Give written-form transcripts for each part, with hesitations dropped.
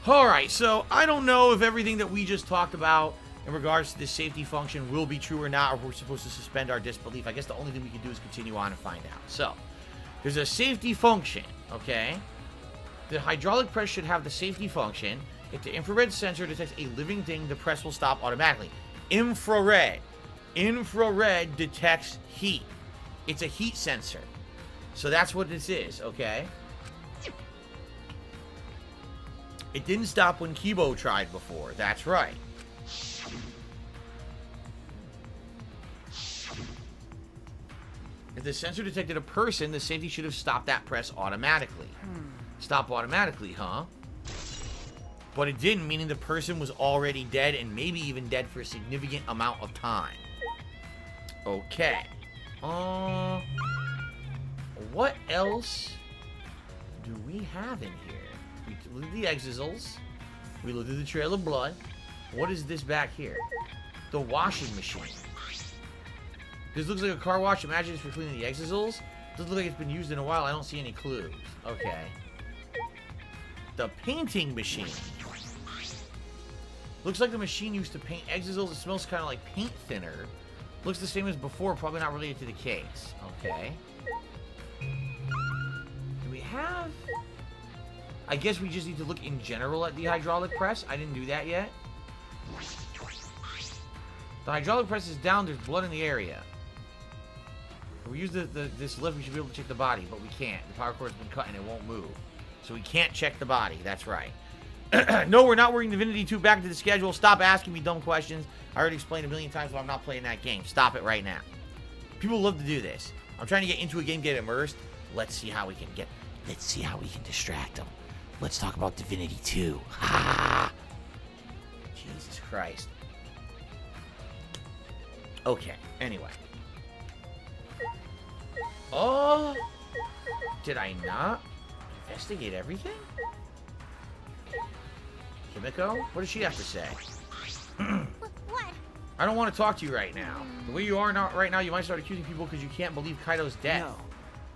Alright, so I don't know if everything that we just talked about in regards to this safety function will be true or not, or if we're supposed to suspend our disbelief. I guess the only thing we can do is continue on and find out. So, there's a safety function, okay? The hydraulic press should have the safety function. If the infrared sensor detects a living thing, the press will stop automatically. Infrared. Infrared detects heat. It's a heat sensor. So that's what this is, okay? It didn't stop when Kibo tried before. That's right. If the sensor detected a person, the safety should have stopped that press automatically. Stop automatically, huh? But it didn't, meaning the person was already dead and maybe even dead for a significant amount of time. Okay. What else do we have in here? We looked at the exisals. We looked at the trail of blood. What is this back here? The washing machine. This looks like a car wash. Imagine it's for cleaning the exisals. Doesn't look like it's been used in a while. I don't see any clues. Okay. The painting machine. Looks like the machine used to paint exisals. It smells kind of like paint thinner. Looks the same as before. Probably not related to the case. Okay. Do we have... I guess we just need to look in general at the hydraulic press. I didn't do that yet. The hydraulic press is down. There's blood in the area. If we use this lift, we should be able to check the body, but we can't. The power cord's been cut and it won't move. So we can't check the body. That's right. No, we're not working Divinity 2 back to the schedule. Stop asking me dumb questions. I already explained a million times why I'm not playing that game. Stop it right now. People love to do this. I'm trying to get into a game, get immersed. Let's see how we can distract them. Let's talk about Divinity 2. Ha! Jesus Christ. Okay, anyway. Oh! Did I not investigate everything? Kimiko? What does she have to say? What? I don't want to talk to you right now. The way you are not right now, you might start accusing people because you can't believe Kaido's dead. No.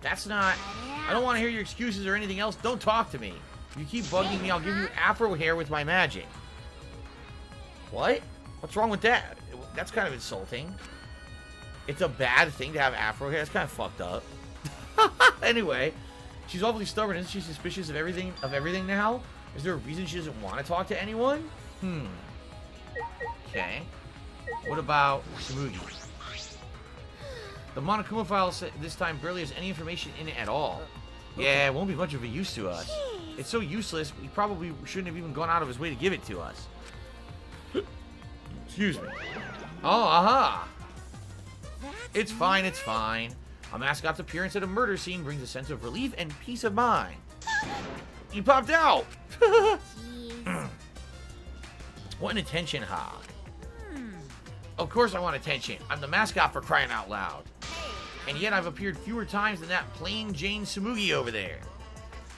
That's not... I don't want to hear your excuses or anything else. Don't talk to me. If you keep bugging me, I'll give you afro hair with my magic. What? What's wrong with that? That's kind of insulting. It's a bad thing to have afro hair. That's kind of fucked up. Anyway, she's awfully stubborn. Isn't she suspicious of everything now? Is there a reason she doesn't want to talk to anyone? Okay. What about Tsumugi? The Monokuma file this time barely has any information in it at all. Yeah, it won't be much of a use to us. It's so useless, he probably shouldn't have even gone out of his way to give it to us. Excuse me. Oh, aha! It's fine, it's fine. A mascot's appearance at a murder scene brings a sense of relief and peace of mind. He popped out! What an attention hog. Of course I want attention. I'm the mascot, for crying out loud. And yet I've appeared fewer times than that plain Jane Tsumugi over there.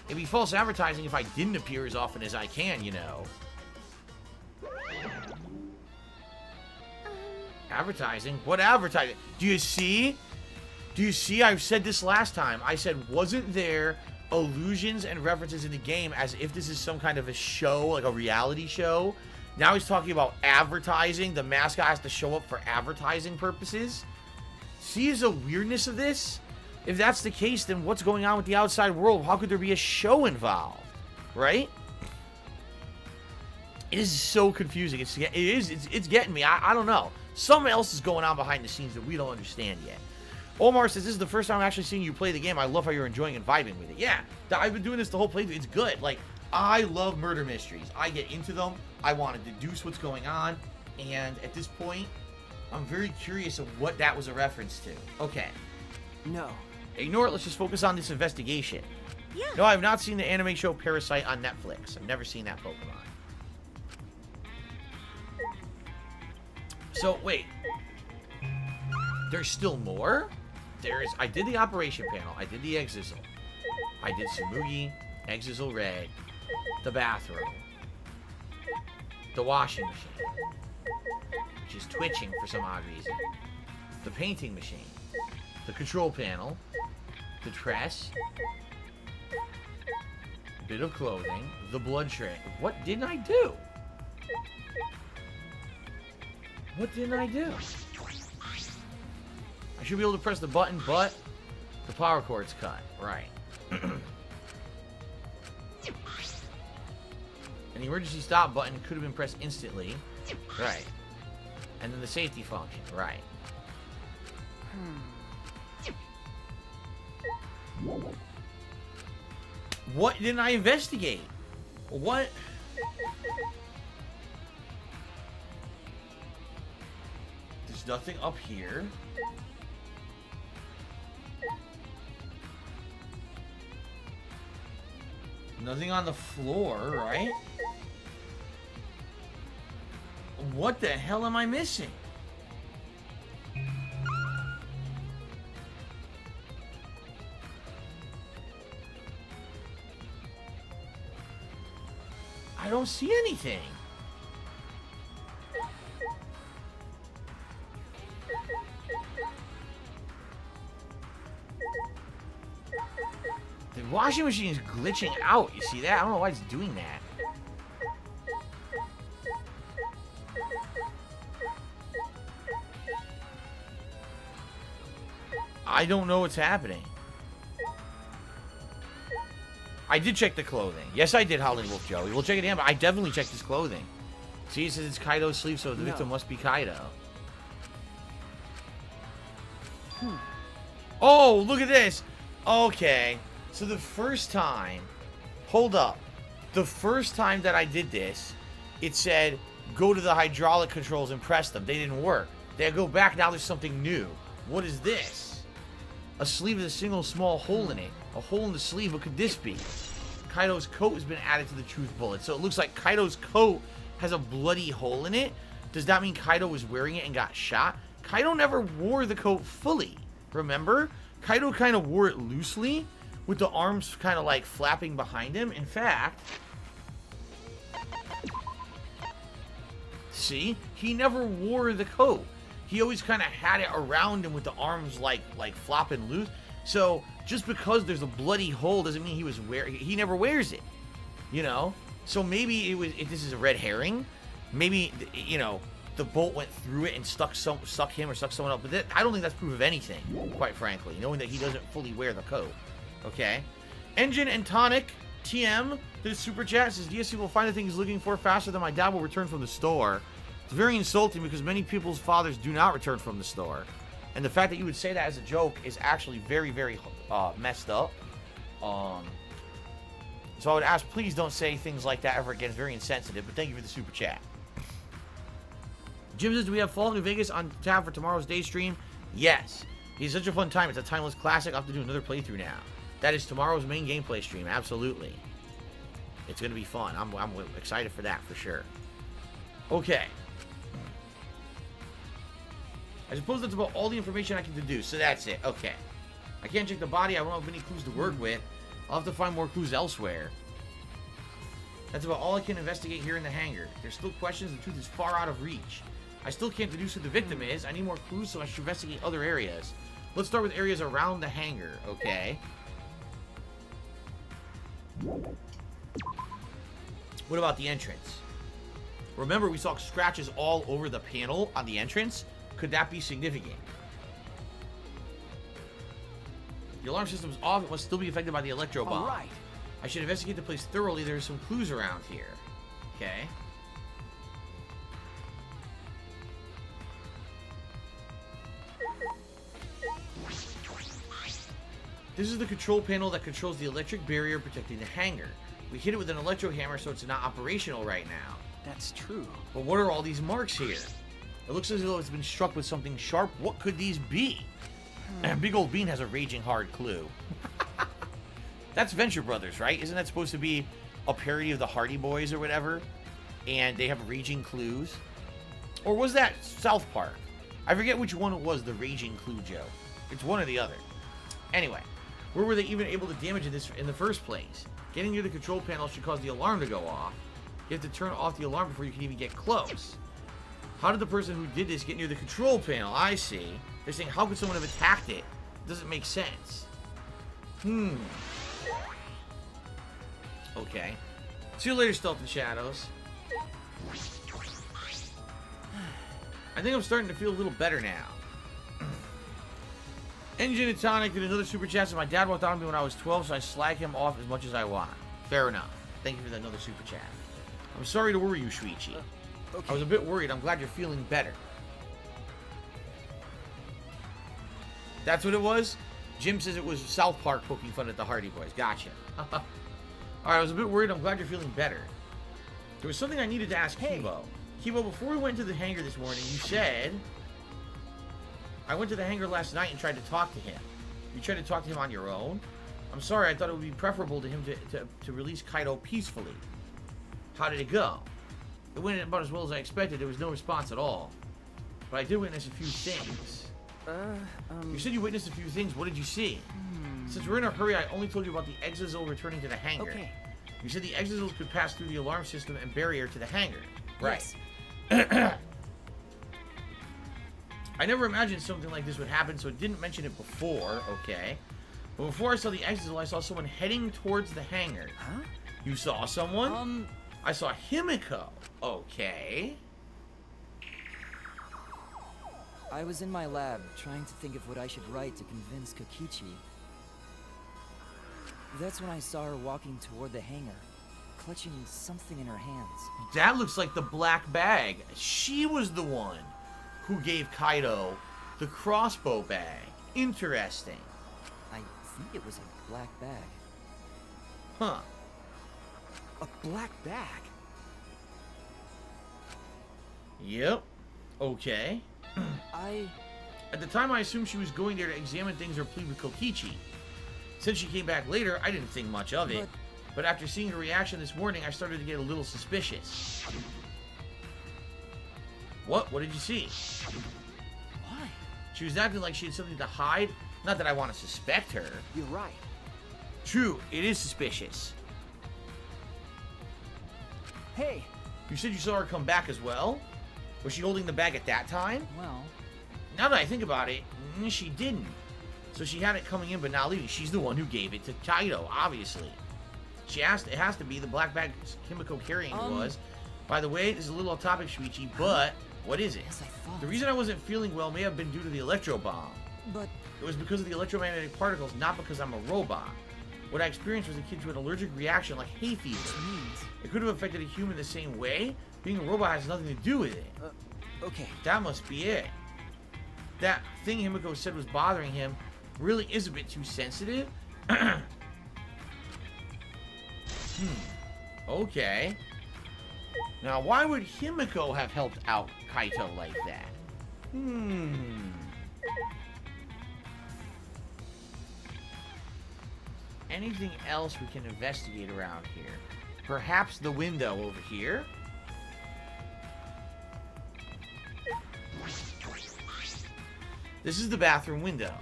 It'd be false advertising if I didn't appear as often as I can, you know. Advertising? What advertising? Do you see? Do you see? I've said this last time. I said, wasn't there allusions and references in the game as if this is some kind of a show, like a reality show? Now he's talking about advertising. The mascot has to show up for advertising purposes. See the weirdness of this? If that's the case, then what's going on with the outside world? How could there be a show involved? Right? It is so confusing. It's getting me. I don't know. Something else is going on behind the scenes that we don't understand yet. Omar says, this is the first time I'm actually seeing you play the game. I love how you're enjoying and vibing with it. Yeah, I've been doing this the whole playthrough. It's good. Like, I love murder mysteries. I get into them. I want to deduce what's going on. And at this point, I'm very curious of what that was a reference to. Okay. No. Ignore it. Let's just focus on this investigation. Yeah. No, I've not seen the anime show Parasite on Netflix. I've never seen that Pokemon. So, wait. There's still more? I did the operation panel. I did the Exisal. I did Tsumugi, Exisal Red, the bathroom, the washing machine, which is twitching for some odd reason, the painting machine, the control panel, the press, bit of clothing, the blood shrink. What didn't I do? What didn't I do? I should be able to press the button, but the power cord's cut. Right. And the emergency stop button could have been pressed instantly. Right. And then the safety function. Right. What didn't I investigate? What? There's nothing up here. Nothing on the floor, right? What the hell am I missing? I don't see anything. The washing machine is glitching out. You see that? I don't know why it's doing that. I don't know what's happening. I did check the clothing. Yes, I did, Howling Wolf Joey. We'll check it again, but I definitely checked his clothing. See, it says it's Kaido's sleeve, so the victim must be Kaido. Oh, look at this. Okay. So the first time... Hold up. The first time that I did this, it said, go to the hydraulic controls and press them. They didn't work. They go back, now there's something new. What is this? A sleeve with a single small hole in it. A hole in the sleeve, what could this be? Kaido's coat has been added to the truth bullet. So it looks like Kaido's coat has a bloody hole in it. Does that mean Kaido was wearing it and got shot? Kaido never wore the coat fully. Remember? Kaido kind of wore it loosely, with the arms kind of like flapping behind him. In fact, see? He never wore the coat. He always kind of had it around him with the arms like flopping loose. So just because there's a bloody hole doesn't mean he never wears it, you know. So maybe this is a red herring. Maybe, you know, the bolt went through it and stuck him or stuck someone else. But I don't think that's proof of anything, quite frankly, knowing that he doesn't fully wear the coat. Okay. Engine and Tonic TM, the super chat says DSC will find the thing he's looking for faster than my dad will return from the store. It's very insulting because many people's fathers do not return from the store. And the fact that you would say that as a joke is actually very, very messed up. So I would ask, please don't say things like that ever again. It's very insensitive, but thank you for the super chat. Jim says, do we have Fallout New Vegas on tap for tomorrow's day stream? Yes. It's such a fun time. It's a timeless classic. I'll have to do another playthrough now. That is tomorrow's main gameplay stream. Absolutely. It's going to be fun. I'm excited for that for sure. Okay. I suppose that's about all the information I can deduce. So that's it. Okay. I can't check the body. I don't have any clues to work with. I'll have to find more clues elsewhere. That's about all I can investigate here in the hangar. There's still questions. The truth is far out of reach. I still can't deduce who the victim is. I need more clues, so I should investigate other areas. Let's start with areas around the hangar. Okay. What about the entrance? Remember, we saw scratches all over the panel on the entrance. Could that be significant? The alarm system's off. It must still be affected by the Electro bomb. All right. I should investigate the place thoroughly. There's some clues around here. Okay. This is the control panel that controls the electric barrier protecting the hangar. We hit it with an electro hammer, so it's not operational right now. That's true. But what are all these marks here? It looks as though it's been struck with something sharp. What could these be? Big Old Bean has a raging hard clue. That's Venture Brothers, right? Isn't that supposed to be a parody of the Hardy Boys or whatever? And they have raging clues? Or was that South Park? I forget which one it was, the raging clue joke. It's one or the other. Anyway, where were they even able to damage this in the first place? Getting near the control panel should cause the alarm to go off. You have to turn off the alarm before you can even get close. How did the person who did this get near the control panel? I see. They're saying, how could someone have attacked it? It doesn't make sense. Okay. See you later, Stealth and Shadows. I think I'm starting to feel a little better now. Engine and Tonic did another super chat. So my dad walked on me when I was 12, so I slag him off as much as I want. Fair enough. Thank you for another super chat. I'm sorry to worry you, Shuichi. Okay. I was a bit worried. I'm glad you're feeling better. That's what it was? Jim says it was South Park poking fun at the Hardy Boys. Gotcha. Alright, I was a bit worried. I'm glad you're feeling better. There was something I needed to ask Kibo. Kibo, before we went to the hangar this morning, you said... I went to the hangar last night and tried to talk to him. You tried to talk to him on your own? I'm sorry, I thought it would be preferable to him to release Kaido peacefully. How did it go? It went about as well as I expected. There was no response at all. But I did witness a few things. You said you witnessed a few things. What did you see? Since we're in a hurry, I only told you about the Exazil returning to the hangar. Okay. You said the Exazils could pass through the alarm system and barrier to the hangar. Right. Yes. I never imagined something like this would happen, so it didn't mention it before, okay? But before I saw the Exazil, I saw someone heading towards the hangar. Huh? You saw someone? I saw Himiko. Okay. I was in my lab, trying to think of what I should write to convince Kokichi. That's when I saw her walking toward the hangar, clutching something in her hands. That looks like the black bag. She was the one who gave Kaido the crossbow bag. Interesting. I think it was a black bag. Huh. A black bag? Yep. Okay. At the time, I assumed she was going there to examine things or plead with Kokichi. Since she came back later, I didn't think much of it. But after seeing her reaction this morning, I started to get a little suspicious. What? What did you see? Why? She was acting like she had something to hide. Not that I want to suspect her. You're right. True, it is suspicious. Hey! You said you saw her come back as well? Was she holding the bag at that time? Well... Now that I think about it, she didn't. So she had it coming in but not leaving. She's the one who gave it to Kaido, obviously. She asked, it has to be the black bag Himiko carrying was. By the way, this is a little off topic, Shuichi, but what is it? As I thought. The reason I wasn't feeling well may have been due to the Electro bomb. But... It was because of the electromagnetic particles, not because I'm a robot. What I experienced was akin to an allergic reaction like hay fever. means... It could have affected a human the same way. Being a robot has nothing to do with it. Okay. That must be it. That thing Himiko said was bothering him really is a bit too sensitive. Okay. Now, why would Himiko have helped out Kaito like that? Anything else we can investigate around here? Perhaps the window over here? This is the bathroom window.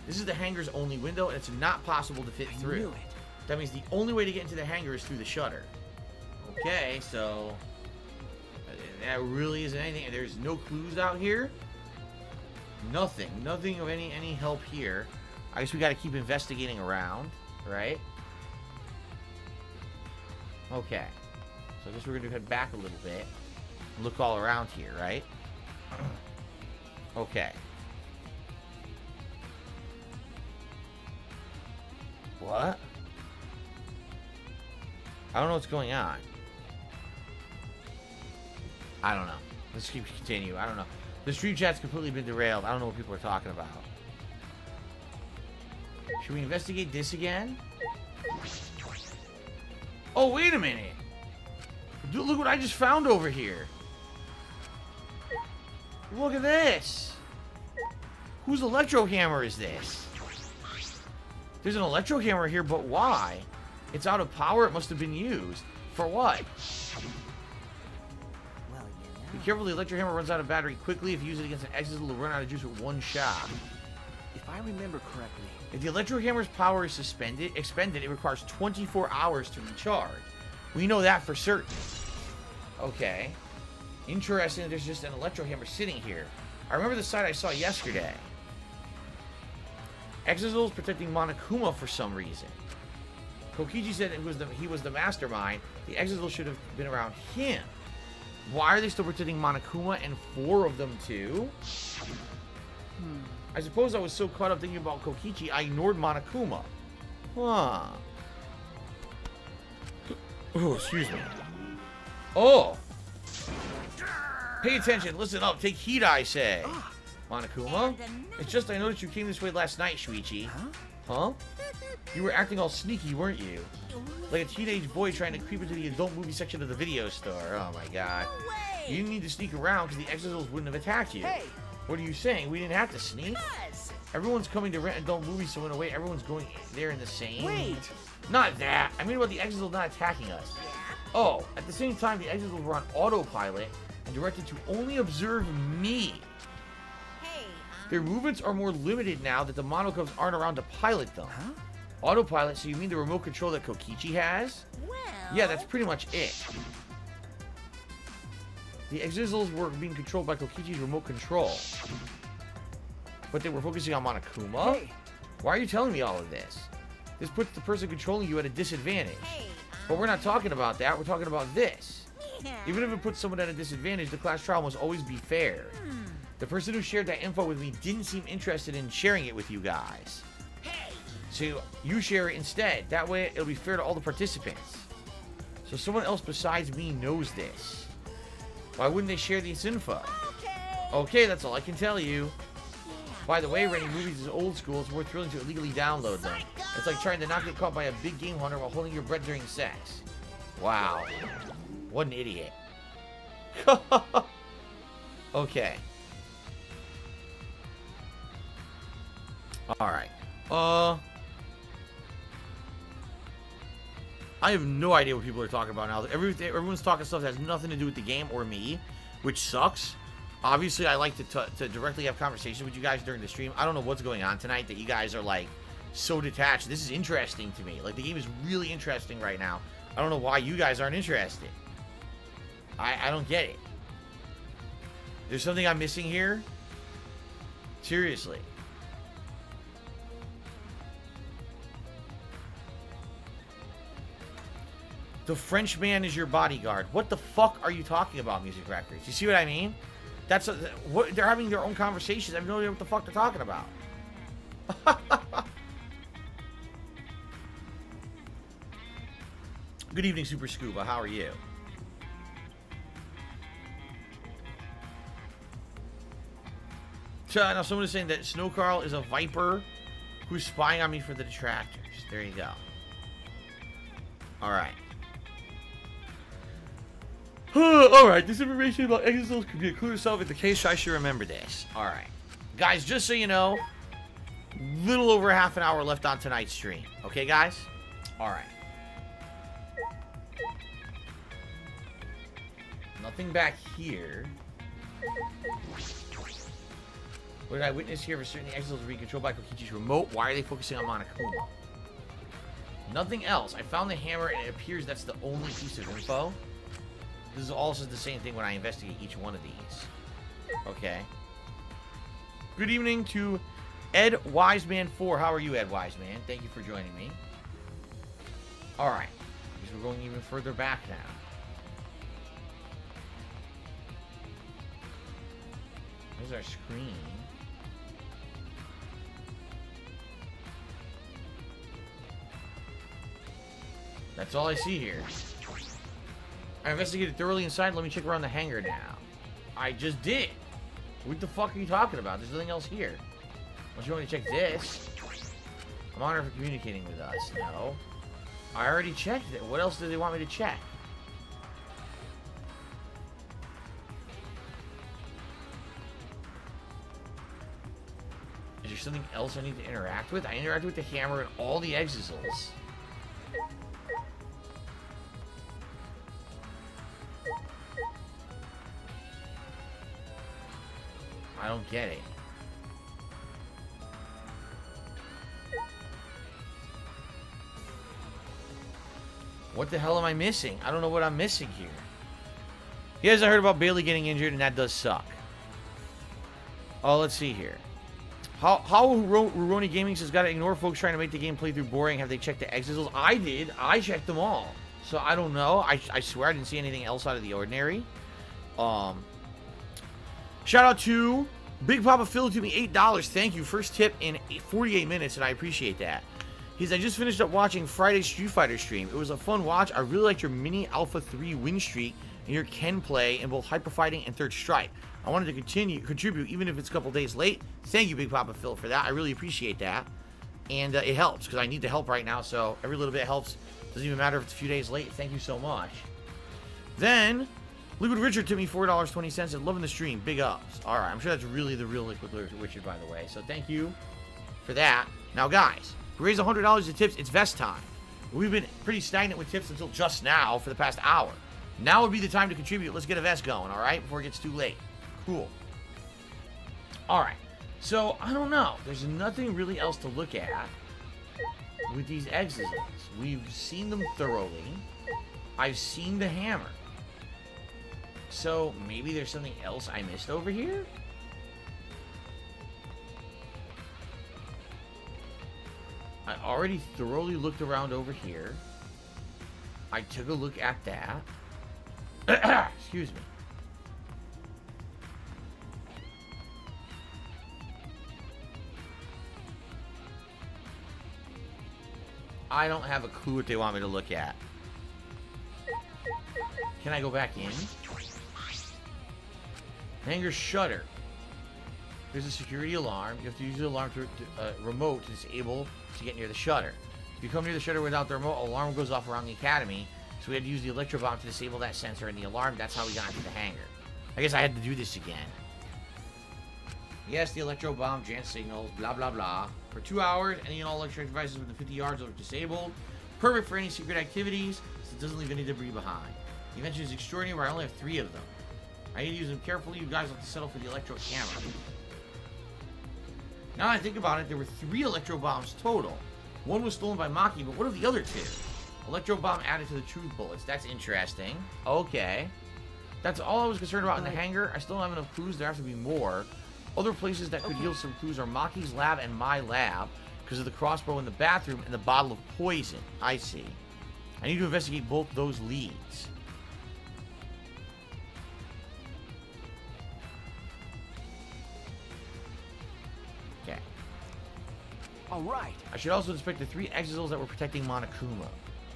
This is the hangar's only window, and it's not possible to fit through. I knew it. That means the only way to get into the hangar is through the shutter. Okay, so... that really isn't anything. There's no clues out here. Nothing. Nothing of any help here. I guess we gotta keep investigating around, right? Okay. So I guess we're gonna head back a little bit. And look all around here, right? Okay. What? I don't know what's going on. I don't know. Let's continue. I don't know. The stream chat's completely been derailed. I don't know what people are talking about. Should we investigate this again? Oh, wait a minute. Dude, look what I just found over here. Look at this. Whose electro hammer is this? There's an electro hammer here, but why? It's out of power. It must have been used. For what? Well, you Be know. careful, the electro hammer runs out of battery quickly. If you use it against an Exodus, it'll run out of juice with one shot. If I remember correctly... If the electro hammer's power is expended, it requires 24 hours to recharge. We know that for certain. Okay. Interesting, there's just an electro hammer sitting here. I remember the site I saw yesterday. Exazil's protecting Monokuma for some reason. Kokichi said he was the mastermind. The Exegol should have been around him. Why are they still protecting Monokuma and 4 of them too? I suppose I was so caught up thinking about Kokichi, I ignored Monokuma. Huh. Oh, excuse me. Oh! Pay attention, listen up, take heed, I say. Monokuma? It's just I noticed you came this way last night, Shuichi. Huh? You were acting all sneaky, weren't you? Like a teenage boy trying to creep into the adult movie section of the video store. Oh my god. You didn't need to sneak around because the Exegol wouldn't have attacked you. Hey. What are you saying? We didn't have to sneak? Everyone's coming to rent adult movies, so in a way, everyone's going there in the same. Wait! Not that. I mean about the Exegol not attacking us. Oh, at the same time, the Exegol were on autopilot and directed to only observe me. Their movements are more limited now that the Monokubs aren't around to pilot them. Huh? Autopilot, so you mean the remote control that Kokichi has? Well... Yeah, that's pretty much it. The Exegol were being controlled by Kokichi's remote control. But they were focusing on Monokuma? Hey. Why are you telling me all of this? This puts the person controlling you at a disadvantage. Hey. But we're not talking about that, we're talking about this. Yeah. Even if it puts someone at a disadvantage, the class trial must always be fair. The person who shared that info with me didn't seem interested in sharing it with you guys. Hey. So you share it instead. That way it'll be fair to all the participants. So someone else besides me knows this. Why wouldn't they share this info? Okay, that's all I can tell you. By the way, renting movies is old school. It's more thrilling to illegally download them. It's like trying to not get caught by a big game hunter while holding your breath during sex. Wow. What an idiot. Okay. Alright. I have no idea what people are talking about now. Everyone's talking stuff that has nothing to do with the game or me, which sucks. Obviously, I like to directly have conversations with you guys during the stream. I don't know what's going on tonight that you guys are, like, so detached. This is interesting to me. Like, the game is really interesting right now. I don't know why you guys aren't interested. I don't get it. There's something I'm missing here? Seriously. The Frenchman is your bodyguard. What the fuck are you talking about, Music Records? You see what I mean? That's what they're having their own conversations. I have no idea what the fuck they're talking about. Good evening, Super Scuba. How are you? So, now someone is saying that Snow Carl is a viper who's spying on me for the detractors. There you go. Alright. Alright, this information about Exegol could be a clue itself in the case. I should remember this. Alright. Guys, just so you know, little over half an hour left on tonight's stream. Okay, guys? Alright. Nothing back here. What did I witness here? For certain, the Exegol are being controlled by Kokichi's remote. Why are they focusing on Monokuma? Nothing else. I found the hammer, and it appears that's the only piece of info. This is also the same thing when I investigate each one of these. Okay. Good evening to Ed Wiseman 4. How are you, Ed Wiseman? Thank you for joining me. Alright. Because we're going even further back now. There's our screen. That's all I see here. I investigated thoroughly inside. Let me check around the hangar now. I just did. What the fuck are you talking about? There's nothing else here. Unless you want me to check this. I'm honored for communicating with us. No. I already checked it. What else do they want me to check? Is there something else I need to interact with? I interacted with the hammer and all the Exegols. I don't get it. What the hell am I missing? I don't know what I'm missing here. Yes, I heard about Bailey getting injured, and that does suck. Oh, let's see here. How Rurouni Gaming says, gotta ignore folks trying to make the game playthrough boring. Have they checked the exits? I did. I checked them all. So I don't know. I swear I didn't see anything else out of the ordinary. Shout out to Big Papa Phil, to me $8. Thank you. First tip in 48 minutes, and I appreciate that. I just finished up watching Friday's Street Fighter stream. It was a fun watch. I really liked your mini Alpha 3 win streak and your Ken play in both Hyper Fighting and Third Strike. I wanted to contribute, even if it's a couple days late. Thank you, Big Papa Phil, for that. I really appreciate that. And it helps, because I need the help right now, so every little bit helps. Doesn't even matter if it's a few days late. Thank you so much. Then, Liquid Richard took me $4.20. Said, loving the stream. Big ups. All right, I'm sure that's really the real Liquid Richard, by the way. So thank you for that. Now, guys, we raised $100 in tips. It's vest time. We've been pretty stagnant with tips until just now for the past hour. Now would be the time to contribute. Let's get a vest going, all right, before it gets too late. Cool. All right. So, I don't know. There's nothing really else to look at with these exits. We've seen them thoroughly. I've seen the hammer. So, maybe there's something else I missed over here? I already thoroughly looked around over here. I took a look at that. Excuse me. I don't have a clue what they want me to look at. Can I go back in? Hangar shutter. There's a security alarm. You have to use the alarm remote to disable to get near the shutter. If you come near the shutter without the remote, an alarm goes off around the academy. So we had to use the Electro bomb to disable that sensor and the alarm. That's how we got into the hangar. I guess I had to do this again. Yes, the Electro bomb jam signals, blah, blah, blah. For 2 hours, any and all electronic devices within 50 yards are disabled. Perfect for any secret activities, so it doesn't leave any debris behind. The invention is extraordinary, where I only have 3 of them. I need to use them carefully. You guys have to settle for the Electro camera. Now that I think about it, there were 3 Electro bombs total. One was stolen by Maki, but what are the other 2? Electro bomb added to the truth bullets. That's interesting. Okay. That's all I was concerned about in the hangar. I still don't have enough clues. There has to be more. Other places that could yield some clues are Maki's lab and my lab, because of the crossbow in the bathroom and the bottle of poison. I see. I need to investigate both those leads. Okay. Alright. I should also inspect the 3 exils that were protecting Monokuma.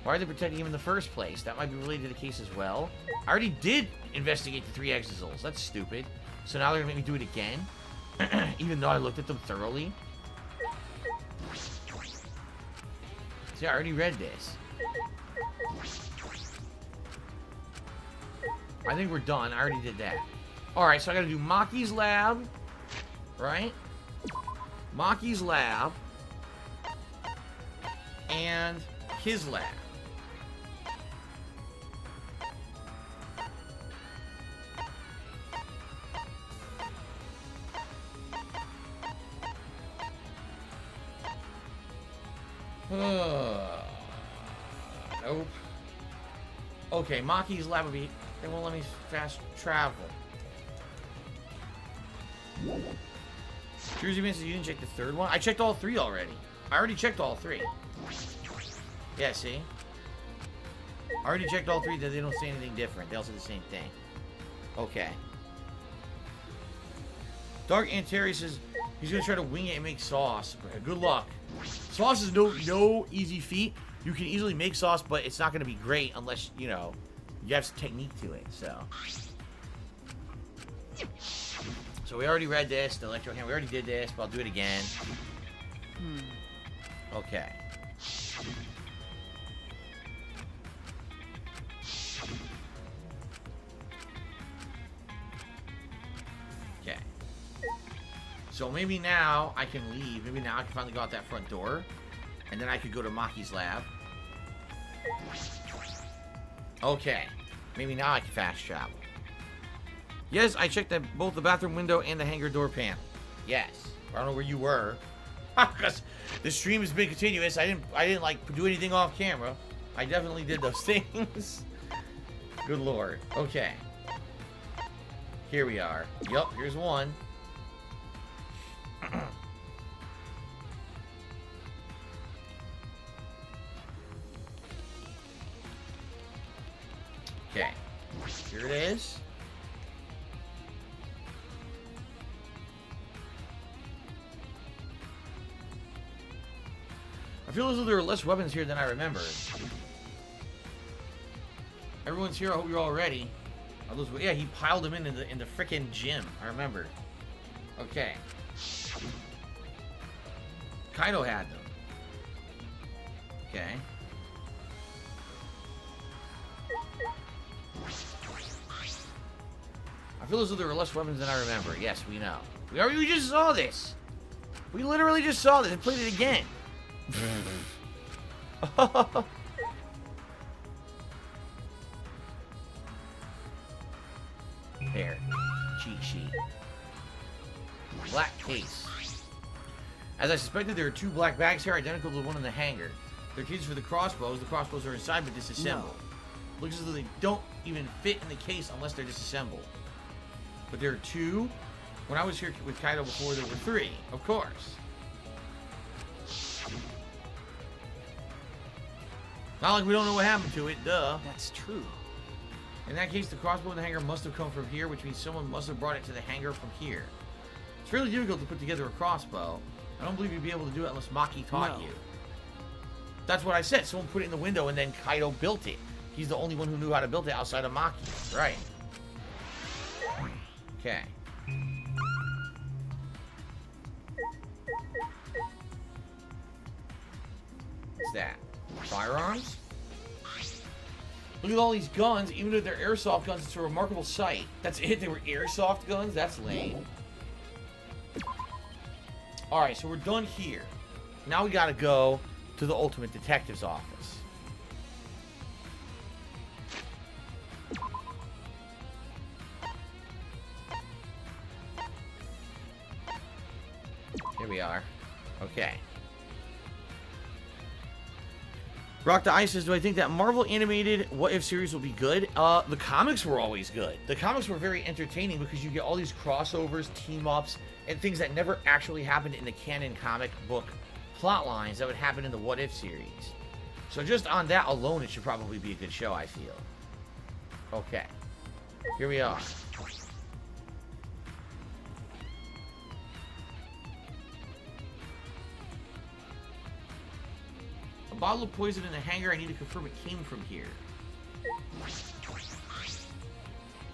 Why are they protecting him in the first place? That might be related to the case as well. I already did investigate the 3 exils. That's stupid. So now they're gonna make me do it again? Even though I looked at them thoroughly. See, I already read this. I think we're done. I already did that. Alright, so I gotta do Maki's lab. Right? Maki's lab. And his lab. Nope. Okay, Maki's lab will be... They won't let me fast travel. Jersey Man says you didn't check the 3rd one? I checked all 3 already. I already checked all 3. Yeah, see? I already checked all 3. They don't say anything different. They all say the same thing. Okay. Dark Anteri says he's going to try to wing it and make sauce. Good luck. Sauce is no easy feat. You can easily make sauce, but it's not going to be great unless, you know, you have some technique to it, so. So we already read this, the Electro Hammer. We already did this, but I'll do it again. Okay. Okay. So maybe now I can leave. Maybe now I can finally go out that front door. And then I could go to Maki's lab. Okay. Maybe now I can fast travel. Yes, I checked both the bathroom window and the hangar door panel. Yes. I don't know where you were. Because the stream has been continuous. I didn't like do anything off camera. I definitely did those things. Good lord. Okay. Here we are. Yup, here's one. Okay. Here it is. I feel as though there are less weapons here than I remember. Everyone's here. I hope you're all ready. Yeah, he piled them in the frickin' gym. I remember. Okay. Kaido had them. Okay. I feel as though there are less weapons than I remember. Yes, we know. We just saw this. We literally just saw this and played it again. There. Cheat sheet. Black case. As I suspected, there are 2 black bags here, identical to the one in the hangar. They're cases for the crossbows. The crossbows are inside but disassembled. No. Looks as though they don't even fit in the case unless they're disassembled. But there are 2. When I was here with Kaido before, there were 3. Of course. Not like we don't know what happened to it, duh. That's true. In that case, the crossbow in the hangar must have come from here, which means someone must have brought it to the hangar from here. It's really difficult to put together a crossbow. I don't believe you'd be able to do it unless Maki taught you. That's what I said. Someone put it in the window and then Kaido built it. He's the only one who knew how to build it outside of Maki. Right. Okay. What's that? Firearms? Look at all these guns. Even if they're airsoft guns, it's a remarkable sight. That's it? They were airsoft guns? That's lame. Alright, so we're done here. Now we gotta go to the Ultimate Detective's office. Here we are. Okay. Rock the Ice says, do I think that Marvel animated What If series will be good? The comics were always good. The comics were very entertaining because you get all these crossovers, team-ups, and things that never actually happened in the canon comic book plot lines that would happen in the What If series. So just on that alone, it should probably be a good show, I feel. Okay. Here we are. A bottle of poison in the hangar. I need to confirm it came from here.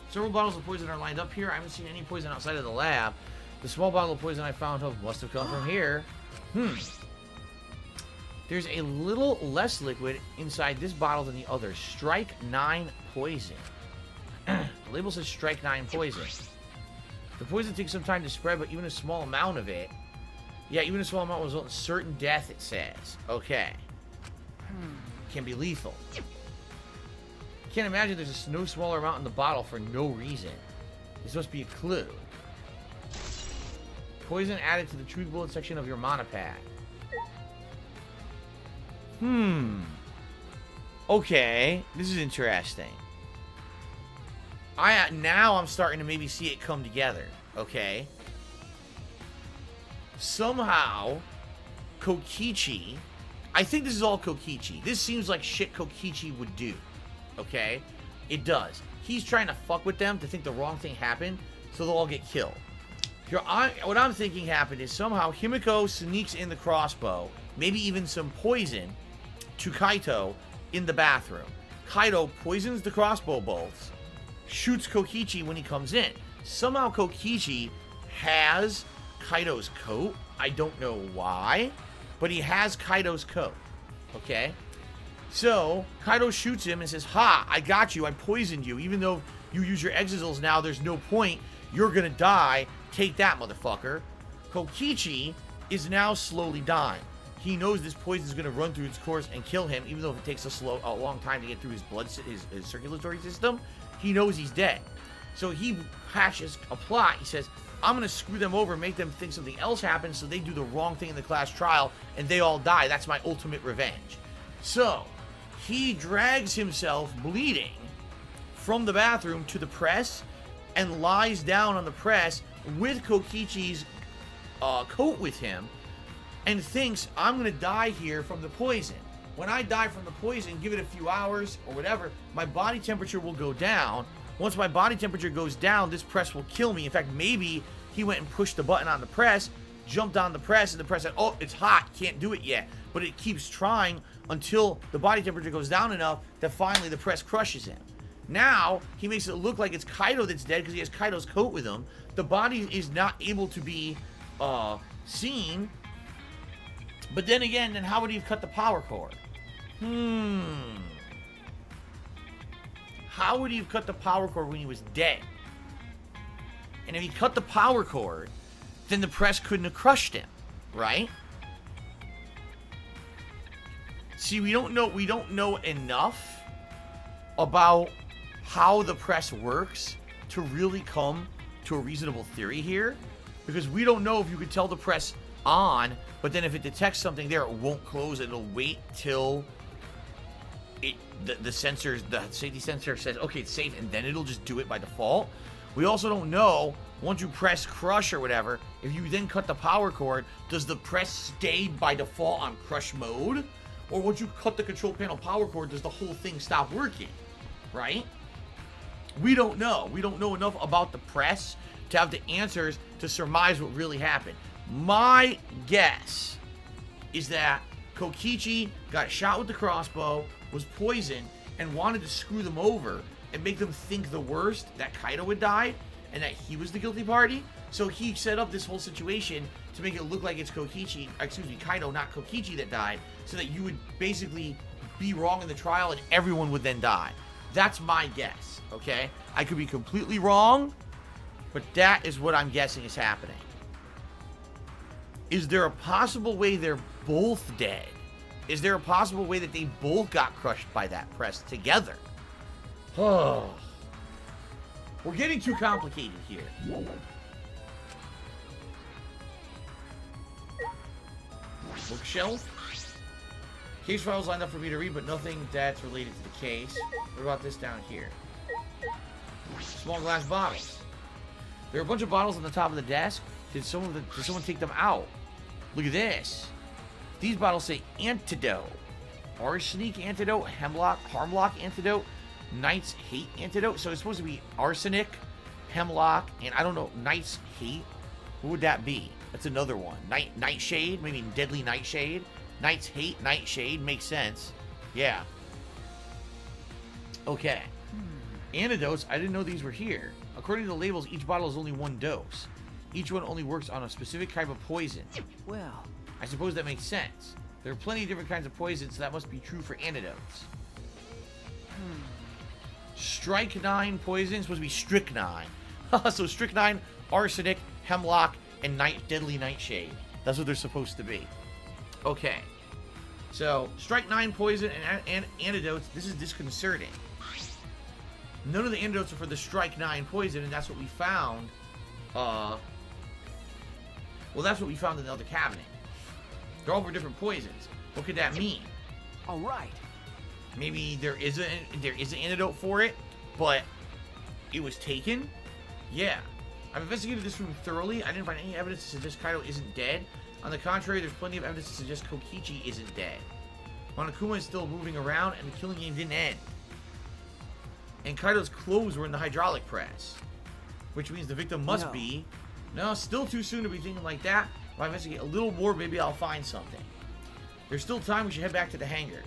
Several bottles of poison are lined up here. I haven't seen any poison outside of the lab. The small bottle of poison I found must have come from here. There's a little less liquid inside this bottle than the other. Strike 9 poison. The label says Strike 9 poison. The poison takes some time to spread, but even a small amount of it... Yeah, even a small amount will result in certain death, it says. Okay. Can be lethal. Can't imagine there's no smaller amount in the bottle for no reason. This must be a clue. Poison added to the truth bullet section of your monopad. Okay, this is interesting. Now I'm starting to maybe see it come together. Okay. Somehow, Kokichi... I think this is all Kokichi. This seems like shit Kokichi would do. Okay? It does. He's trying to fuck with them to think the wrong thing happened, so they'll all get killed. Here, what I'm thinking happened is somehow Himiko sneaks in the crossbow, maybe even some poison, to Kaito in the bathroom. Kaito poisons the crossbow bolts, shoots Kokichi when he comes in. Somehow Kokichi has Kaito's coat. I don't know why, but he has Kaito's coat. Okay? So, Kaito shoots him and says, ha, I got you, I poisoned you. Even though you use your exisals now, there's no point. You're gonna die. Take that, motherfucker. Kokichi is now slowly dying. He knows this poison is gonna run through its course and kill him, even though it takes a long time to get through his blood, his circulatory system. He knows he's dead. So he hatches a plot. He says, I'm gonna screw them over, make them think something else happens, so they do the wrong thing in the class trial, and they all die. That's my ultimate revenge. So, he drags himself, bleeding, from the bathroom to the press, and lies down on the press with Kokichi's coat with him, and thinks, I'm gonna die here from the poison. when I die from the poison, give it a few hours or whatever, my body temperature will go down. Once my body temperature goes down, this press will kill me. In fact, maybe he went and pushed the button on the press, jumped on the press, and the press said, oh, it's hot, can't do it yet. But it keeps trying until the body temperature goes down enough that finally the press crushes him. Now, he makes it look like it's Kaido that's dead because he has Kaido's coat with him. The body is not able to be seen. But then again, then how would he have cut the power cord? How would he have cut the power cord when he was dead? And if he cut the power cord, then the press couldn't have crushed him, right? See, we don't know enough about how the press works to really come to a reasonable theory here, because we don't know if you could tell the press on, but then if it detects something there, it won't close. It'll wait till the safety sensor says, okay, it's safe, and then it'll just do it by default. We also don't know, once you press crush or whatever, if you then cut the power cord, does the press stay by default on crush mode? Or once you cut the control panel power cord, does the whole thing stop working? Right? We don't know. We don't know enough about the press to have the answers to surmise what really happened. My guess is that Kokichi got shot with the crossbow, was poisoned, and wanted to screw them over and make them think the worst, that Kaido had died and that he was the guilty party. So he set up this whole situation to make it look like it's Kaido, not Kokichi, that died, so that you would basically be wrong in the trial and everyone would then die. That's my guess, okay? I could be completely wrong, but that is what I'm guessing is happening. Is there a possible way they're both dead? Is there a possible way that they both got crushed by that press together? Oh. We're getting too complicated here. Bookshelf. Case files lined up for me to read, but nothing that's related to the case. What about this down here? Small glass bottles. There are a bunch of bottles on the top of the desk. Did someone take them out? Look at this. These bottles say Antidote. Arsenic Antidote, Hemlock Antidote, Knight's Hate Antidote. So it's supposed to be arsenic, hemlock, and I don't know, Knight's Hate. What would that be? That's another one. Nightshade, maybe Deadly Nightshade. Knight's Hate, Nightshade, makes sense. Yeah. Okay. Antidotes, I didn't know these were here. According to the labels, each bottle is only one dose. Each one only works on a specific type of poison. Well, I suppose that makes sense. There are plenty of different kinds of poisons, so that must be true for antidotes. Strychnine poison is supposed to be strychnine. So strychnine, arsenic, hemlock, and Deadly Nightshade. That's what they're supposed to be. Okay. So, strychnine poison and antidotes, this is disconcerting. None of the antidotes are for the strychnine poison, and that's what we found. Well, that's what we found in the other cabinet. They're all for different poisons. What could that mean? all right. Maybe there is an antidote for it, but it was taken? Yeah. I've investigated this room thoroughly. I didn't find any evidence to suggest Kaido isn't dead. On the contrary, there's plenty of evidence to suggest Kokichi isn't dead. Monokuma is still moving around, and the killing game didn't end. And Kaido's clothes were in the hydraulic press. Which means the victim must be... No, still too soon to be thinking like that. If I investigate a little more, maybe I'll find something. There's still time. We should head back to the hangar.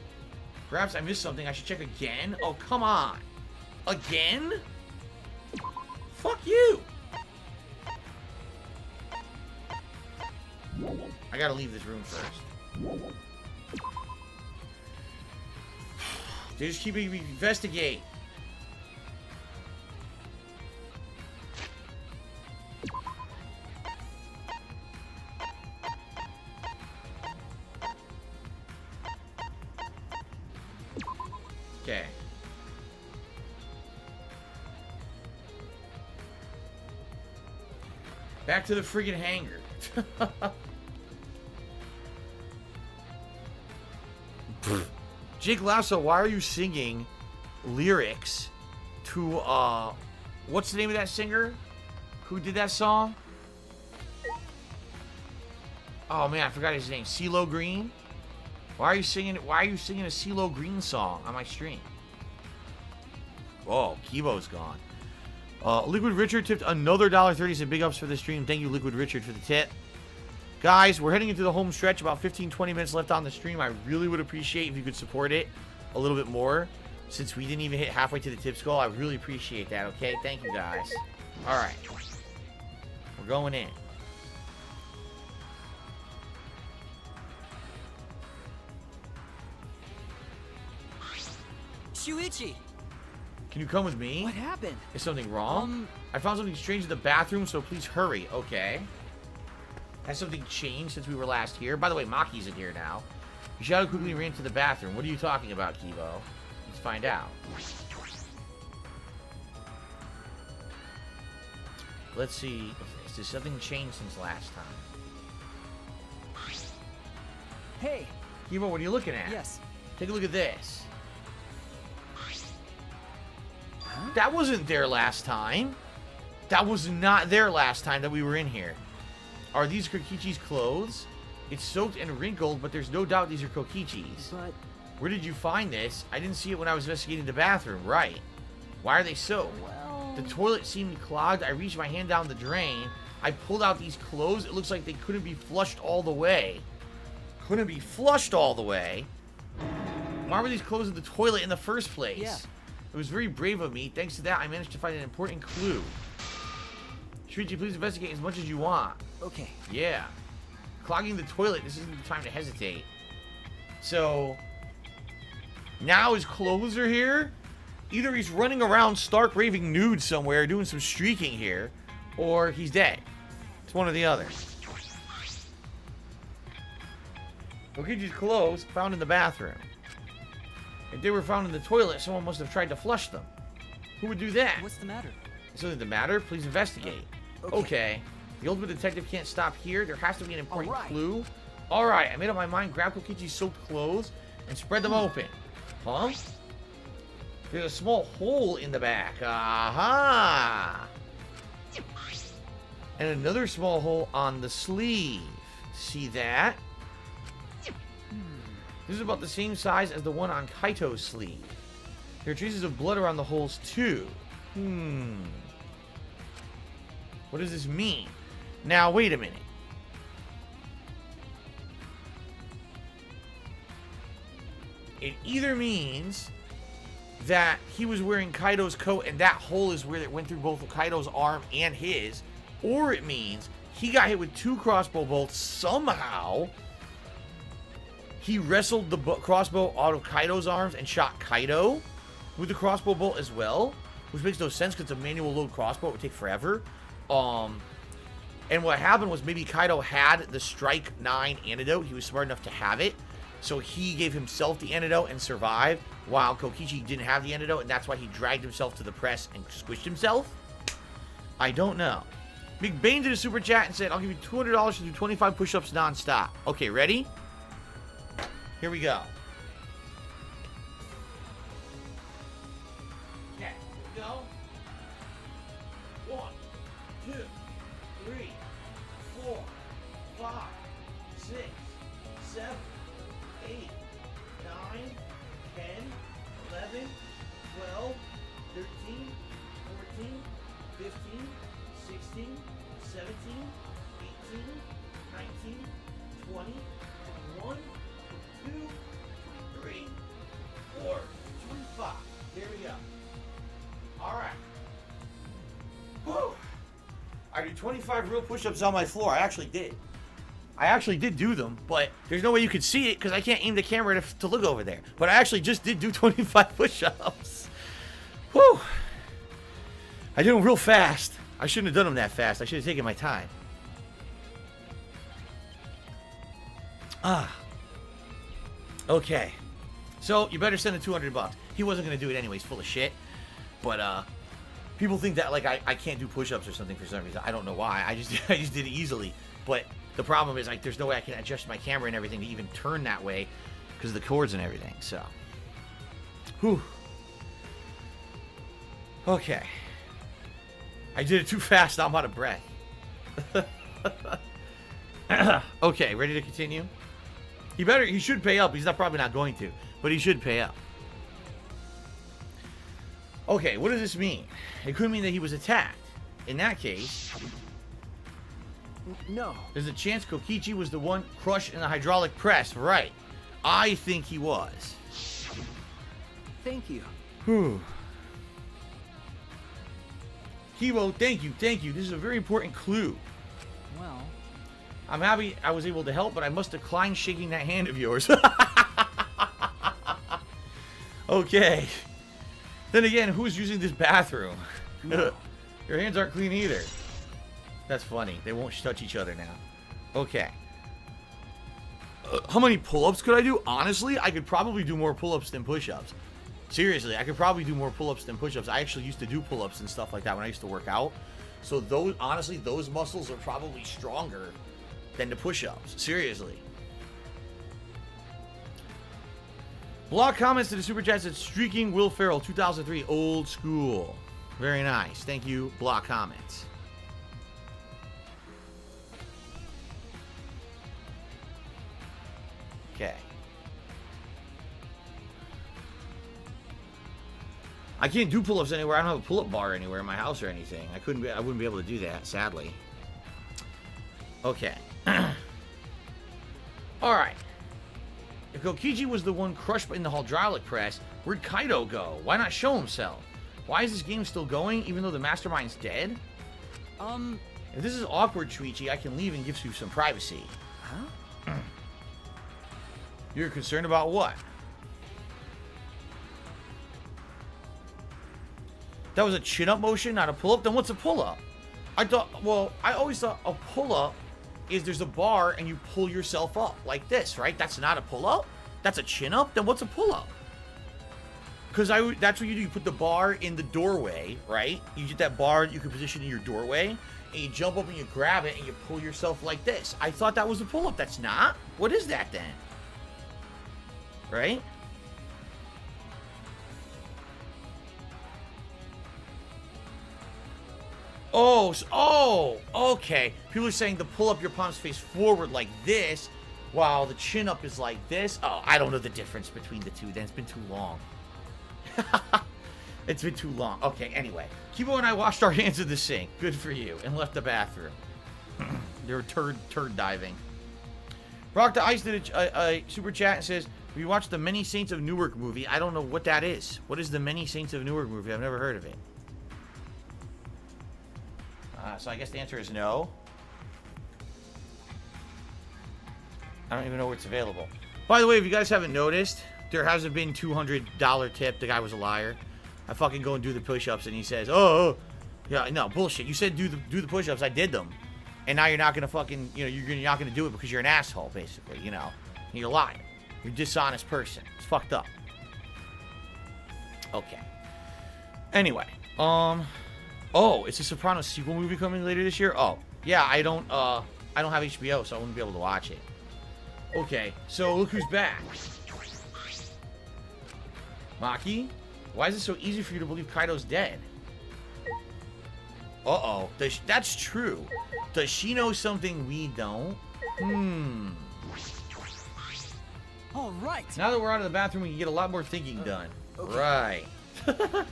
Perhaps I missed something. I should check again. Oh, come on. Again? Fuck you. I gotta leave this room first. They just keep me investigate. Okay. Back to the friggin' hangar. Jake Lasso, why are you singing lyrics to, what's the name of that singer? Who did that song? Oh man, I forgot his name. CeeLo Green? Why are you singing a CeeLo Green song on my stream? Oh, Kibo's gone. Liquid Richard tipped another $1.30. Said big ups for the stream. Thank you, Liquid Richard, for the tip. Guys, we're heading into the home stretch. About 15-20 minutes left on the stream. I really would appreciate if you could support it a little bit more. Since we didn't even hit halfway to the tips goal, I really appreciate that, okay? Thank you, guys. Alright. We're going in. Shuichi! Can you come with me? What happened? Is something wrong? I found something strange in the bathroom, so please hurry. Okay. Has something changed since we were last here? By the way, Maki's in here now. Shadow quickly ran to the bathroom. What are you talking about, Kibo? Let's find out. Let's see. Has something changed since last time? Hey! Kibo, what are you looking at? Yes. Take a look at this. Huh? That wasn't there last time. That was not there last time that we were in here. Are these Kokichi's clothes? It's soaked and wrinkled, but there's no doubt these are Kokichi's. But... Where did you find this? I didn't see it when I was investigating the bathroom. Right. Why are they soaked? Well... The toilet seemed clogged. I reached my hand down the drain. I pulled out these clothes. It looks like they couldn't be flushed all the way. Couldn't be flushed all the way? Why were these clothes in the toilet in the first place? Yeah. It was very brave of me. Thanks to that, I managed to find an important clue. Shuichi, please investigate as much as you want. Okay. Yeah. Clogging the toilet. This isn't the time to hesitate. So, now his clothes are here. Either he's running around stark raving nude somewhere, doing some streaking here, or he's dead. It's one or the other. Kokichi's clothes found in the bathroom. If they were found in the toilet, someone must have tried to flush them. Who would do that? What's the matter? Is something the matter? Please investigate. Okay. The ultimate detective can't stop here. There has to be an important clue. Alright, I made up my mind. Grab Kokichi's soaked clothes and spread them open. Huh? There's a small hole in the back. Aha! And another small hole on the sleeve. See that? This is about the same size as the one on Kaito's sleeve. There are traces of blood around the holes too. What does this mean? Now, wait a minute. It either means that he was wearing Kaito's coat and that hole is where it went through both Kaito's arm and his, or it means he got hit with 2 crossbow bolts somehow. He wrestled the crossbow out of Kaito's arms and shot Kaito with the crossbow bolt as well, which makes no sense because it's a manual load crossbow. It would take forever. And what happened was maybe Kaito had the Strike 9 antidote. He was smart enough to have it. So he gave himself the antidote and survived, while Kokichi didn't have the antidote, and that's why he dragged himself to the press and squished himself? I don't know. McBain did a super chat and said, I'll give you $200 to do 25 push-ups non-stop. Okay, ready? Here we go. Okay, here we go. 1, 2, 3, 4, 5, 6, 7, 8, 9, 10, 11, 12, 13, 14, 15, 16, 17, 18, 19, 20, 21, 22, 23, 24, 25. There we go. Alright. Whew. I did 25 real push-ups on my floor. I actually did. I actually did do them, but there's no way you could see it because I can't aim the camera to look over there. But I actually just did do 25 push-ups. Whew. I did them real fast. I shouldn't have done them that fast. I should have taken my time. Okay. So, you better send the $200. He wasn't going to do it anyways, full of shit. But, people think that, like, I can't do push-ups or something for some reason. I don't know why. I just did it easily. But the problem is, like, there's no way I can adjust my camera and everything to even turn that way because of the cords and everything, so. Whew. Okay. I did it too fast. Now I'm out of breath. Okay, ready to continue? He should pay up. He's probably not going to, but he should pay up. Okay, what does this mean? It could mean that he was attacked. In that case, No. there's a chance Kokichi was the one crushed in the hydraulic press. Right. I think he was. Thank you. Whew. Kibo, thank you. This is a very important clue. Well, I'm happy I was able to help, but I must decline shaking that hand of yours. Okay. Then again, who's using this bathroom? No. Your hands aren't clean either. That's funny. They won't touch each other now. Okay. How many pull-ups could I do? Honestly, I could probably do more pull-ups than push-ups. Seriously, I could probably do more pull-ups than push-ups. I actually used to do pull-ups and stuff like that when I used to work out. So those, honestly, those muscles are probably stronger than the push-ups. Seriously. Block comments to the Super Chat said, Streaking Will Ferrell, 2003, old school. Very nice. Thank you, Block comments. Okay. I can't do pull-ups anywhere. I don't have a pull-up bar anywhere in my house or anything. I wouldn't be able to do that, sadly. Okay. Alright. If Kokichi was the one crushed in the hydraulic press, where'd Kaido go? Why not show himself? Why is this game still going, even though the mastermind's dead? If this is awkward, Shuichi, I can leave and give you some privacy. huh? You're concerned about what? That was a chin-up motion, not a pull-up? Then what's a pull-up? I always thought a pull-up is there's a bar and you pull yourself up like this, right? That's not a pull-up? That's a chin-up? Then what's a pull-up? Because that's what you do. You put the bar in the doorway, right? You get that bar you can position in your doorway, and you jump up and you grab it and you pull yourself like this. I thought that was a pull-up. That's not? What is that then? Right? Oh, okay. People are saying to pull up your palms face forward like this, while the chin up is like this. Oh, I don't know the difference between the two. Then it's been too long. It's been too long. Okay, anyway. Kibo and I washed our hands in the sink. Good for you. And left the bathroom. They were turd diving. Rock the Ice did a super chat and says, we watched the Many Saints of Newark movie. I don't know what that is. What is the Many Saints of Newark movie? I've never heard of it. So I guess the answer is no. I don't even know where it's available. By the way, if you guys haven't noticed, there hasn't been $200 tip. The guy was a liar. I fucking go and do the push-ups and he says, oh, yeah, no, bullshit. You said do the push-ups. I did them. And now you're not going to fucking, you're not going to do it because you're an asshole, basically, You're a liar. You're a dishonest person. It's fucked up. Okay. Anyway, oh, it's a Sopranos sequel movie coming later this year? Oh, yeah, I don't have HBO, so I wouldn't be able to watch it. Okay, so look who's back. Maki? Why is it so easy for you to believe Kaido's dead? Uh-oh. That's true. Does she know something we don't? All right. Now that we're out of the bathroom, we can get a lot more thinking done. Okay. Right.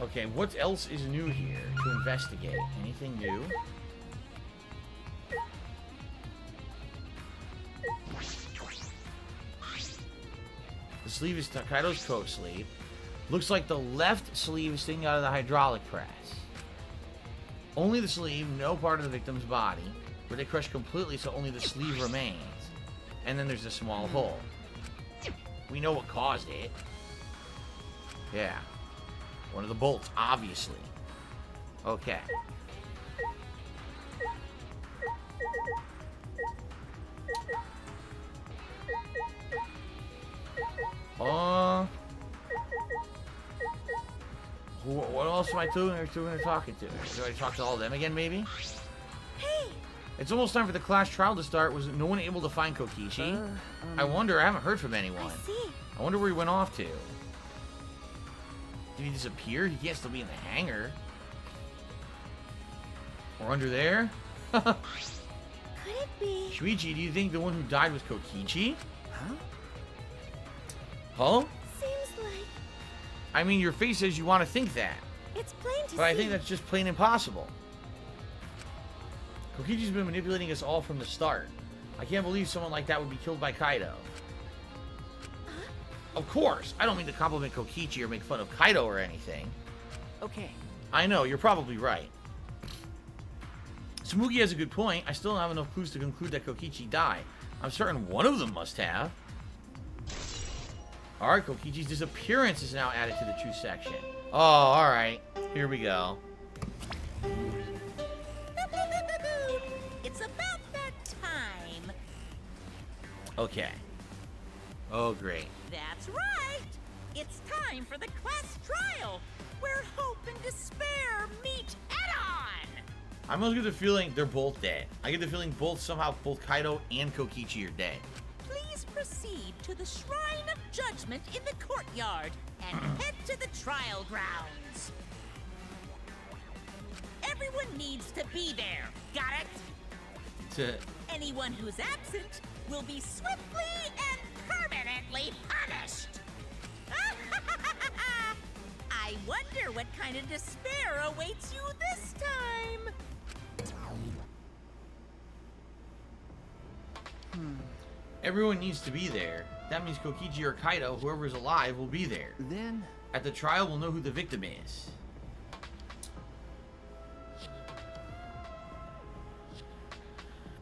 Okay, what else is new here to investigate? Anything new? The sleeve is Kaido's coat sleeve. Looks like the left sleeve is sticking out of the hydraulic press. Only the sleeve, no part of the victim's body. Where they crushed completely, so only the sleeve remains. And then there's a small hole. We know what caused it. Yeah. One of the bolts, obviously. Okay. What else am I doing talking to? Do I talk to all of them again, maybe? Hey! It's almost time for the class trial to start. Was no one able to find Kokichi? I wonder. I haven't heard from anyone. I see. I wonder where he went off to. Did he disappear? He can't still be in the hangar. Or under there? could it be? Shuichi, do you think the one who died was Kokichi? Huh? Huh? Seems like I mean, your face says you want to think that. it's plain to see. But I think that's just plain impossible. Kokichi's been manipulating us all from the start. I can't believe someone like that would be killed by Kaido. Of course, I don't mean to compliment Kokichi or make fun of Kaido or anything. Okay. I know, you're probably right. Smugi has a good point. I still don't have enough clues to conclude that Kokichi died. I'm certain one of them must have. Alright, Kokichi's disappearance is now added to the true section. Oh, alright. Here we go. It's about that time. Okay. Oh, great. That's right. It's time for the class trial, where hope and despair meet head-on. I almost get the feeling they're both dead. I get the feeling both Kaido and Kokichi are dead. Please proceed to the Shrine of Judgment in the courtyard and head to the trial grounds. Everyone needs to be there. Got it? Anyone who's absent will be swiftly and permanently punished. I wonder what kind of despair awaits you this time. Everyone needs to be there. That means Kokichi or Kaido, whoever is alive, will be there. Then At the trial, we'll know who the victim is.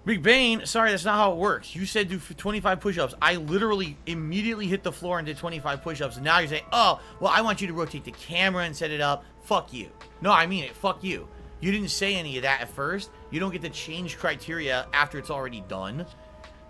Big Bane, sorry, that's not how it works. You said do 25 push-ups. I literally immediately hit the floor and did 25 push-ups. Now you're saying, oh, well, I want you to rotate the camera and set it up. Fuck you. No, I mean it. Fuck you. You didn't say any of that at first. You don't get to change criteria after it's already done.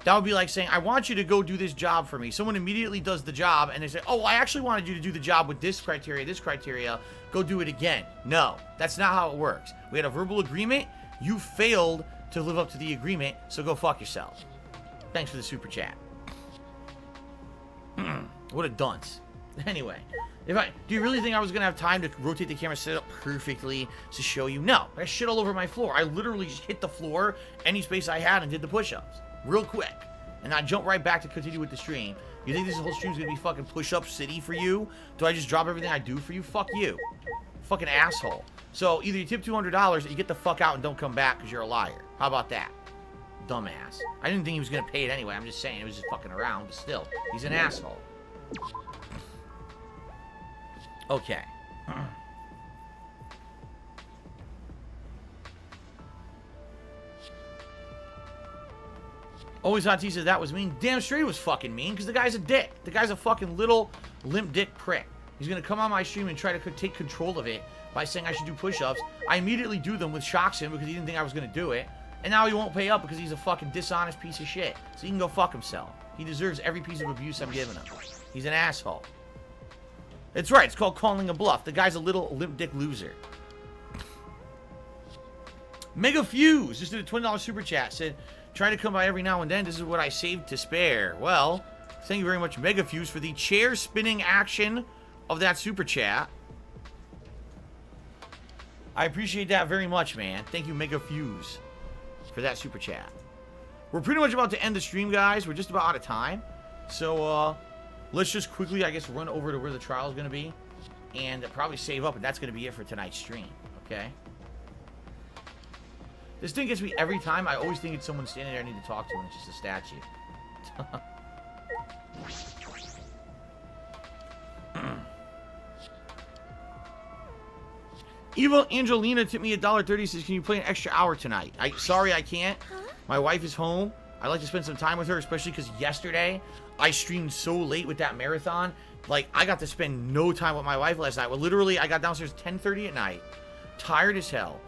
That would be like saying, I want you to go do this job for me. Someone immediately does the job and they say, oh, I actually wanted you to do the job with this criteria. Go do it again. No, that's not how it works. We had a verbal agreement. You failed to live up to the agreement, so go fuck yourself. Thanks for the super chat. What a dunce. Anyway, do you really think I was gonna have time to rotate the camera, set it up perfectly to show you? No, I shit all over my floor. I literally just hit the floor, any space I had, and did the push-ups real quick, and I jumped right back to continue with the stream. You think this whole stream's gonna be fucking push-up city for you? Do I just drop everything I do for you? Fuck you, fucking asshole. So either you tip $200 or you get the fuck out and don't come back because you're a liar. How about that? Dumbass. I didn't think he was going to pay it anyway. I'm just saying it was just fucking around, but still. He's an asshole. Okay. Always Hot T says that was mean. Damn straight it was fucking mean because the guy's a dick. The guy's a fucking little limp dick prick. He's going to come on my stream and try to take control of it by saying I should do push-ups. I immediately do them, which shocks him because he didn't think I was going to do it. And now he won't pay up because he's a fucking dishonest piece of shit. So he can go fuck himself. He deserves every piece of abuse I'm giving him. He's an asshole. It's right. It's called calling a bluff. The guy's a little limp dick loser. Mega Fuse just did a $20 super chat. Said, try to come by every now and then. This is what I saved to spare. Well, thank you very much, Mega Fuse, for the chair spinning action of that super chat. I appreciate that very much, man. Thank you, Mega Fuse, for that super chat. We're pretty much about to end the stream, guys. We're just about out of time. So, let's just quickly, I guess, run over to where the trial is going to be. And probably save up, and that's going to be it for tonight's stream. Okay? This thing gets me every time. I always think it's someone standing there I need to talk to, and it's just a statue. Evil Angelina tipped me $1.30. Says, can you play an extra hour tonight? Sorry, I can't. My wife is home. I like to spend some time with her, especially because yesterday I streamed so late with that marathon. Like, I got to spend no time with my wife last night. Well, literally, I got downstairs 10:30 at night, tired as hell.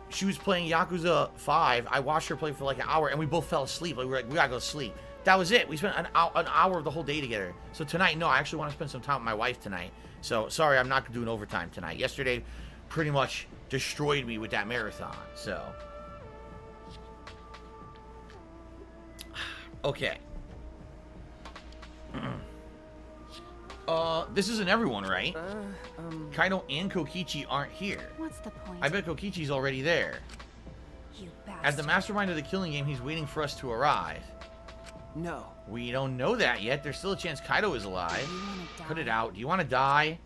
She was playing Yakuza 5. I watched her play for like an hour, and we both fell asleep. Like, we were like, we gotta go to sleep. That was it. We spent an hour of the whole day together. So tonight, no, I actually want to spend some time with my wife tonight. So, sorry, I'm not doing overtime tonight. Yesterday pretty much destroyed me with that marathon. So, okay. This isn't everyone, right? Kaido and Kokichi aren't here. What's the point? I bet Kokichi's already there. You bastard. As the mastermind of the killing game, he's waiting for us to arrive. No. We don't know that yet. There's still a chance Kaido is alive. Do you wanna die? Put it out. Do you want to die?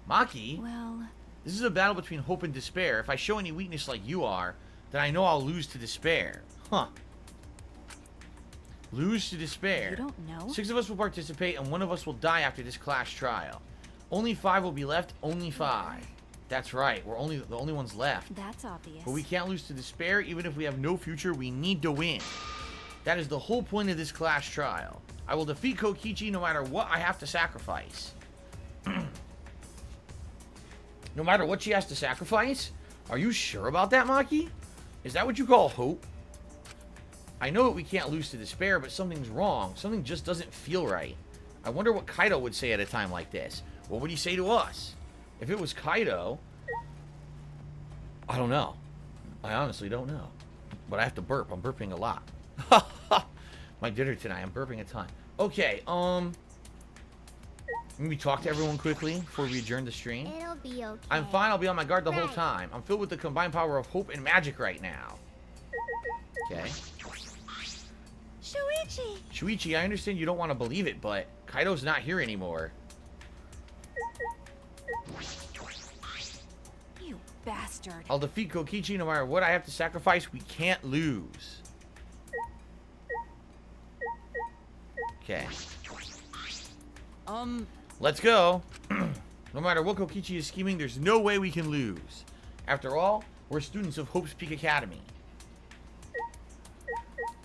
Maki? Well, This is a battle between hope and despair. If I show any weakness like you are, then I know I'll lose to despair. Huh. Lose to despair. you don't know? 6 of us will participate, and 1 of us will die after this class trial. Only 5 will be left. Only 5. That's right. We're the only ones left. That's obvious. But we can't lose to despair. Even if we have no future, we need to win. That is the whole point of this class trial. I will defeat Kokichi no matter what I have to sacrifice. No matter what she has to sacrifice? Are you sure about that, Maki? Is that what you call hope? I know that we can't lose to despair, but something's wrong. Something just doesn't feel right. I wonder what Kaido would say at a time like this. What would he say to us? If it was Kaido, I don't know. I honestly don't know. But I have to burp. I'm burping a lot. My dinner tonight. I'm burping a ton. Okay, let me talk to everyone quickly before we adjourn the stream. It'll be okay. I'm fine. I'll be on my guard the whole Right. time. I'm filled with the combined power of hope and magic right now. Okay. Shuichi! Shuichi, I understand you don't want to believe it, but Kaido's not here anymore. You bastard. I'll defeat Kokichi no matter what I have to sacrifice. We can't lose. Okay. Let's go. No matter what Kokichi is scheming, there's no way we can lose. After all, we're students of Hope's Peak Academy.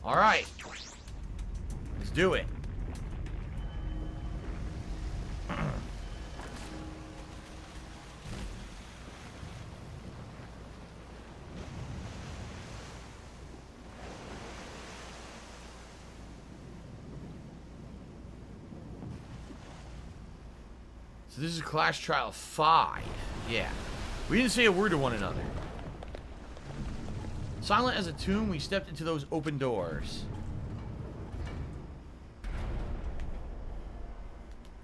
Alright. Let's do it. So this is Clash Trial 5. Yeah. We didn't say a word to one another. Silent as a tomb, we stepped into those open doors.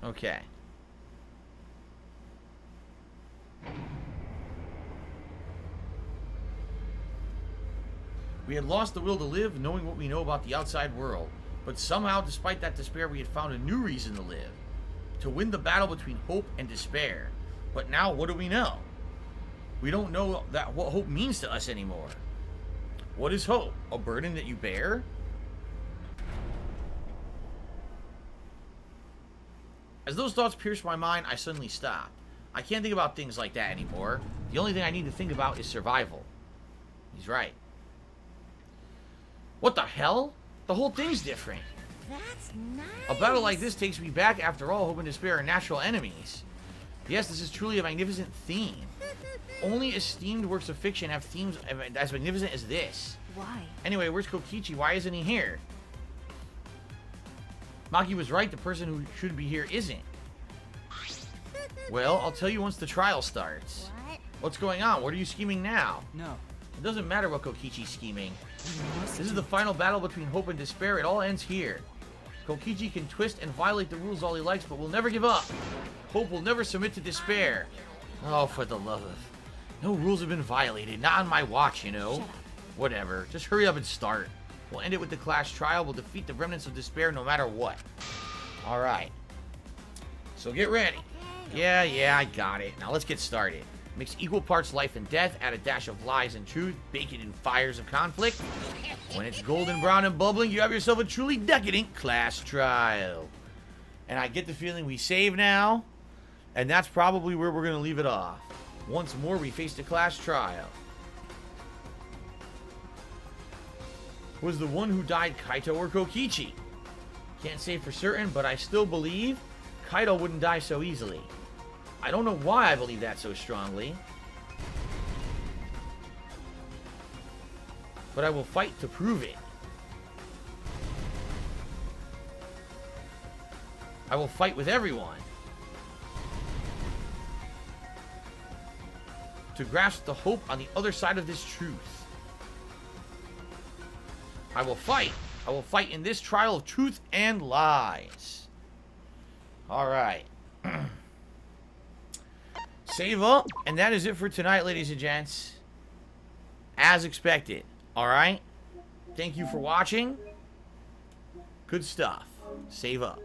Okay. We had lost the will to live, knowing what we know about the outside world. But somehow, despite that despair, we had found a new reason to live. To win the battle between hope and despair. But now, what do we know? We don't know what hope means to us anymore. What is hope? A burden that you bear? As those thoughts pierced my mind, I suddenly stopped. I can't think about things like that anymore. The only thing I need to think about is survival. He's right. What the hell? The whole thing's different. That's nice. A battle like this takes me back. After all, hope and despair are natural enemies. Yes, this is truly a magnificent theme. Only esteemed works of fiction have themes as magnificent as this. Why? Anyway, where's Kokichi? Why isn't he here? Maki was right. The person who should be here isn't. Well, I'll tell you once the trial starts. What? What's going on? What are you scheming now? No. It doesn't matter what Kokichi's scheming. This This is the final battle between hope and despair. It all ends here. Kokichi can twist and violate the rules all he likes, but will never give up. Hope will never submit to despair. Oh, for the love of... No rules have been violated. Not on my watch, you know. Shut up. Whatever. Just hurry up and start. We'll end it with the Clash Trial. We'll defeat the remnants of despair no matter what. Alright. So get ready. Yeah, I got it. Now let's get started. Mix equal parts life and death. Add a dash of lies and truth. Bake it in fires of conflict. When it's golden brown and bubbling, you have yourself a truly decadent Clash Trial. And I get the feeling we save now. And that's probably where we're going to leave it off. Once more, we face the Clash Trial. Was the one who died Kaito or Kokichi? Can't say for certain, but I still believe Kaito wouldn't die so easily. I don't know why I believe that so strongly. But I will fight to prove it. I will fight with everyone. To grasp the hope on the other side of this truth. I will fight. I will fight in this trial of truth and lies. Alright. Save up. And that is it for tonight, ladies and gents. As expected, Alright? Thank you for watching. Good stuff. Save up.